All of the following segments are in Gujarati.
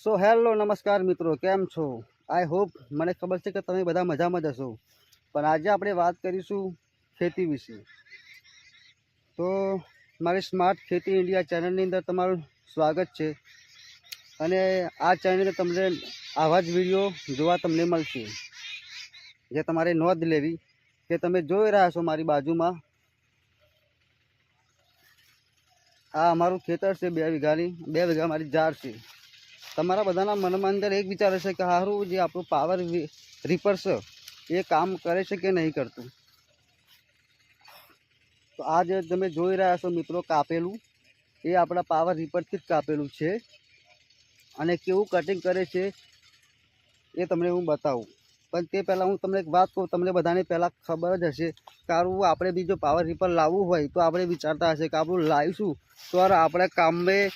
સો હેલો નમસ્કાર મિત્રો, કેમ છો? આઈ હોપ મને ખબર છે કે તમે બધા મજામાં જ હશો. પણ આજે આપણે વાત કરીશું ખેતી વિશે. તો મારી સ્માર્ટ ખેતી ઇન્ડિયા ચેનલની અંદર તમારું સ્વાગત છે. અને આ ચેનલને તમને આવા જ વિડીયો જોવા તમને મળશે, જે તમારે નોંધ લેવી કે તમે જોઈ રહ્યા છો મારી બાજુમાં આ અમારું ખેતર છે. 2 વીઘા મારી જાર છે. તમારા બધાના મનમાં અંદર એક વિચાર હશે કે સારું જે આપણું પાવર રીપર છે એ કામ કરે છે કે નહીં કરતું. તો આ જે તમે જોઈ રહ્યા છો મિત્રો કાપેલું, એ આપણા પાવર રીપરથી જ કાપેલું છે. અને કેવું કટિંગ કરે છે એ તમને હું બતાવું. પણ તે પહેલાં હું તમને એક વાત કહું, તમને બધાને પહેલાં ખબર જ હશે કે આપણે બી જો પાવર રીપર લાવવું હોય તો આપણે વિચારતા હશે કે આપણું લાવીશું તો આપણે કામમાં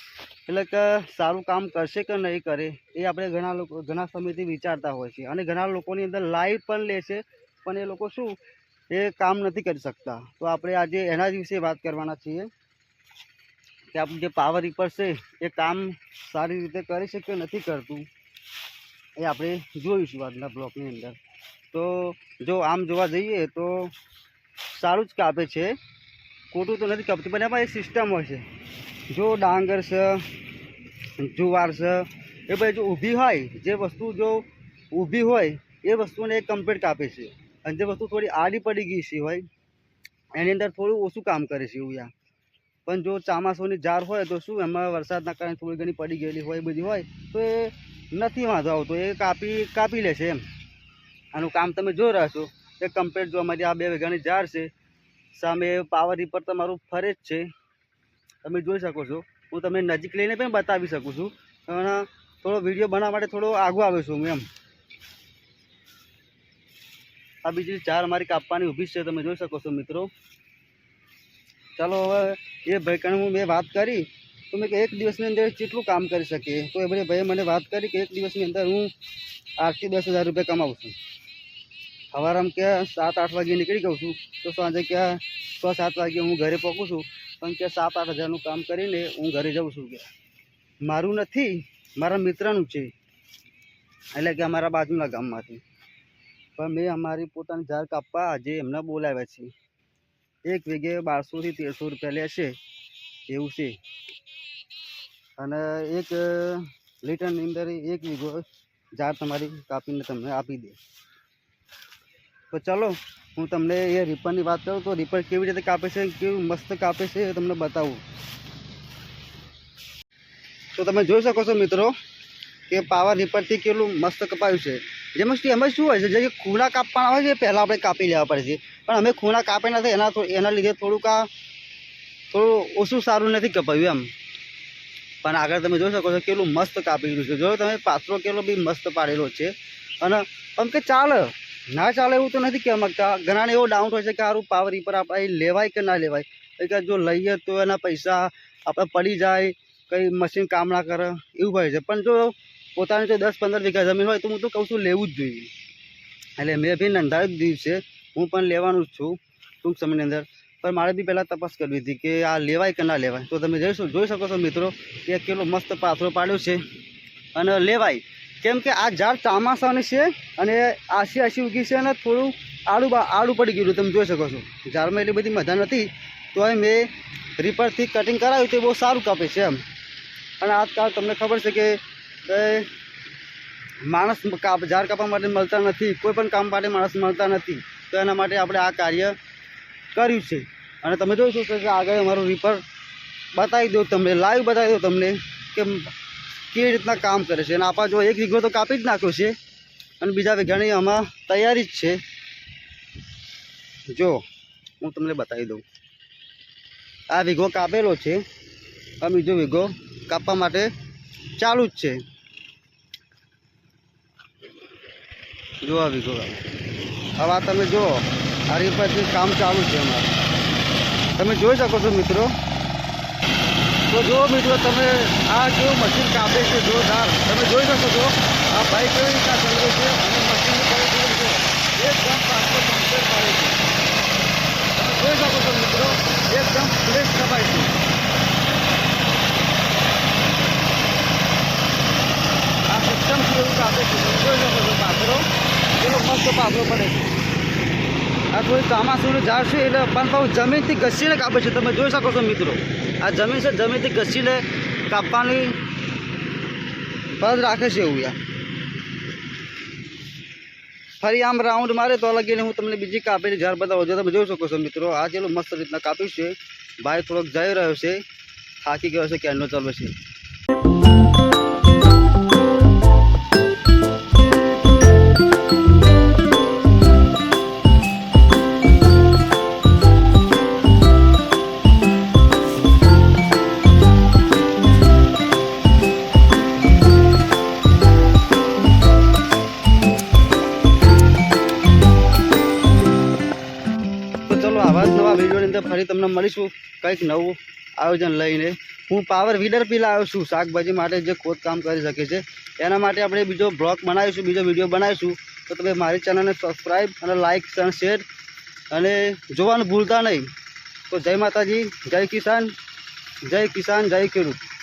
એટલે કે સારું કામ કરશે કે નહીં કરે, એ આપણે ઘણા સમયથી વિચારતા હોય છે. અને ઘણા લોકોની અંદર લાઈવ પણ લે છે, પણ એ લોકો શું એ કામ નથી કરી શકતા. તો આપણે આજે એના જ વિશે વાત કરવાના છીએ કે આપણું જે પાવર રીપર છે એ કામ સારી રીતે કરે છે કે નથી કરતું, એ આપણે જોઈશું આજના બ્લોકની અંદર. તો જો આમ જોવા જઈએ તો સારું જ કાપે છે, ખોટું તો નથી કાપતું, પણ એમાં એક સિસ્ટમ હોય છે. જો ડાંગર છે, જુવાર છે, એ ભાઈ જો ઊભી હોય, જે વસ્તુ જો ઊભી હોય એ વસ્તુને કમ્પ્લીટ કાપે છે. અને જે વસ્તુ થોડી આડી પડી ગઈ છે હોય એની અંદર થોડું ઓછું કામ કરે છે એવું. પણ જો ચોમાસાની જાર હોય તો શું એમાં વરસાદના કારણે થોડી ઘણી પડી ગયેલી હોય બધી હોય તો એ નથી વાંધો આવતો, એ કાપી લે છે એમ. આનું કામ તમે જોઈ રહ્યા છો એ કમ્પ્લીટ. જો અમારી આ 2 વીઘાની જાર છે, સામે પાવર રીપર તમારું ફરે જ છે, તમે જોઈ શકો છો. હું તમને નજીક લઈને પણ બતાવી શકું છું, પણ થોડો વિડીયો બનાવવા માટે થોડો આગળ આવ્યો છું હું એમ. આ બીજી જાર મારી કાપવાની ઊભી છે, તમે જોઈ શકો છો મિત્રો. ચાલો હવે એ ભાઈ કણે મેં વાત કરી તો મેં કે 1 દિવસની અંદર કેટલું કામ કરી શકીએ. તો એ ભાઈએ મને વાત કરી કે 1 દિવસની અંદર હું 8 થી 10 હજાર રૂપિયા કમાવું છું. સવારમાં કે 7-8 વાગે નીકળી જાઉં છું તો સાંજે કે 6-7 વાગે હું ઘરે પહોંચું છું. પણ કે 7-8 હજારનું કામ કરીને હું ઘરે જાઉં છું. કે મારું નથી, મારા મિત્રનું છે, એટલે કે અમારા બાજુના ગામમાંથી. પણ મેં અમારી પોતાની જાર કાપવા આજે એમને બોલાવ્યા છે. 1 વીઘે 1200 થી 1300 રૂપિયા લે છે એવું છે. અને 1 લીટરની અંદર 1 વીઘો જાર તમારી કાપીને તમને આપી દે. તો ચાલો હું તમને એ રીપરની વાત કરું તો રીપર કેવી રીતે કાપે છે, કેવું મસ્ત કાપે છે એ તમને બતાવું. તો તમે જોઈ શકો છો મિત્રો કે પાવર રીપરથી કેટલું મસ્ત કપાયું છે. એમાં શું હોય છે, જે ખૂણા કાપવાના હોય છે પહેલાં આપણે કાપી લેવા પડે છે. પણ અમે ખૂણા કાપી નથી, એના લીધે થોડું ઓછું સારું નથી કપાયું એમ. પણ આગળ તમે જોઈ શકો છો કેટલું મસ્ત કાપી રહ્યું છે. જો તમે પાત્રો કેટલો બી મસ્ત પાડેલો છે. અને આમ કે ચાલે ના ચાલે એવું તો નથી કહેવા માગતા. ઘણાને એવો ડાઉટ હોય છે કે સારું પાવર રીપર આપણે લેવાય કે ના લેવાય, કે જો લઈએ તો એના પૈસા આપણે પડી જાય, કંઈ મશીન કામ ના કરે એવું હોય છે. પણ જો પોતાની જો 10-15 વીઘા જમીન હોય તો હું તો કહું છું લેવું જ જોઈએ. એટલે મેં બી નોંધાવી દીધું છે, હું પણ લેવાનું જ છું ટૂંક સમયની અંદર. પણ મારે બી પહેલાં તપાસ કરવી હતી કે આ લેવાય કે ના લેવાય. તો તમે જોઈ શકો છો મિત્રો કે કેટલો મસ્ત પાથરો પાડ્યો છે અને લેવાય. કેમ કે આ ઝાડ ચોમાસાની છે અને આછી ઉગી છે અને થોડું આડું પડી ગયું. તમે જોઈ શકો છો ઝાડમાં એટલી બધી મજા નથી, તો મેં રીપરથી કટિંગ કરાવ્યું તો બહુ સારું કાપે છે એમ. અને આજકાલ તમને ખબર છે કે માણસ ઝાડ કાપવા માટે મળતા નથી, કોઈ પણ કામ માટે માણસ મળતા નથી. તો એના માટે આપણે આ કાર્ય કર્યું છે. અને તમે જોઈ શકો કે આગળ અમારું રીપર બતાવી દો તમને, લાઈવ બતાવી દો તમને કે કેવી રીતના કામ કરે છે. અને આપણે જો 1 વીઘો તો કાપી જ નાખ્યો છે અને બીજા વીઘાની આમાં તૈયારી જ છે. જો હું તમને બતાવી દઉં, આ વીઘો કાપેલો છે, આ બીજો વીઘો કાપવા માટે ચાલુ જ છે. જો આ વીઘો હવે આ તમે જુઓ, આ રીપરથી કામ ચાલુ છે અમારું, તમે જોઈ શકો છો મિત્રો. તો જો મિત્રો તમે આ કેવું મશીન કાપે છે જોરદાર, તમે જોઈ શકો છો આ ભાઈ કેવી રીતના ચલાવે છે અને મશીનની ક્વોલિટી જો એકદમ પાછો કમ્પ્લીટ પાડે છે. તમે જોઈ શકો છો મિત્રો એકદમ ફ્રેશ કપાય છે. તો પાકલો પડે છે. આ થોડી ચોમાસુનું ઝાડ છે એટલે પણ પાછું જમીનથી ઘસીને કાપે છે. તમે જોઈ શકો છો મિત્રો, આ જમીન છે, જમીનથી ઘસીને કાપવાની ફરજ રાખે છે એવું યાર. ફરી આમ રાઉન્ડ મારે તો લગીને હું તમને બીજી કાપેલી ઝાડ બતાવું છું. તમે જોઈ શકો છો મિત્રો, આ જેટલું મસ્ત રીતના કાપ્યું છે. ભાઈ થોડોક જઈ રહ્યો છે, થાકી ગયો છે, કેનો ચાલવે છે. ચલો આવા જ નવા વિડીયોની અંદર ફરી તમને મળીશું કંઈક નવું આયોજન લઈને. હું પાવર વીડર બી લાવ્યો છું શાકભાજી માટે, જે ખોદકામ કરી શકે છે. એના માટે આપણે બીજો બ્લોગ બનાવીશું, બીજો વિડીયો બનાવીશું. તો તમે મારી ચેનલને સબસ્ક્રાઈબ અને લાઇક અને શેર અને જોવાનું ભૂલતા નહીં. તો જય માતાજી, જય કિસાન, જય કિસાન, જય ખેડૂત.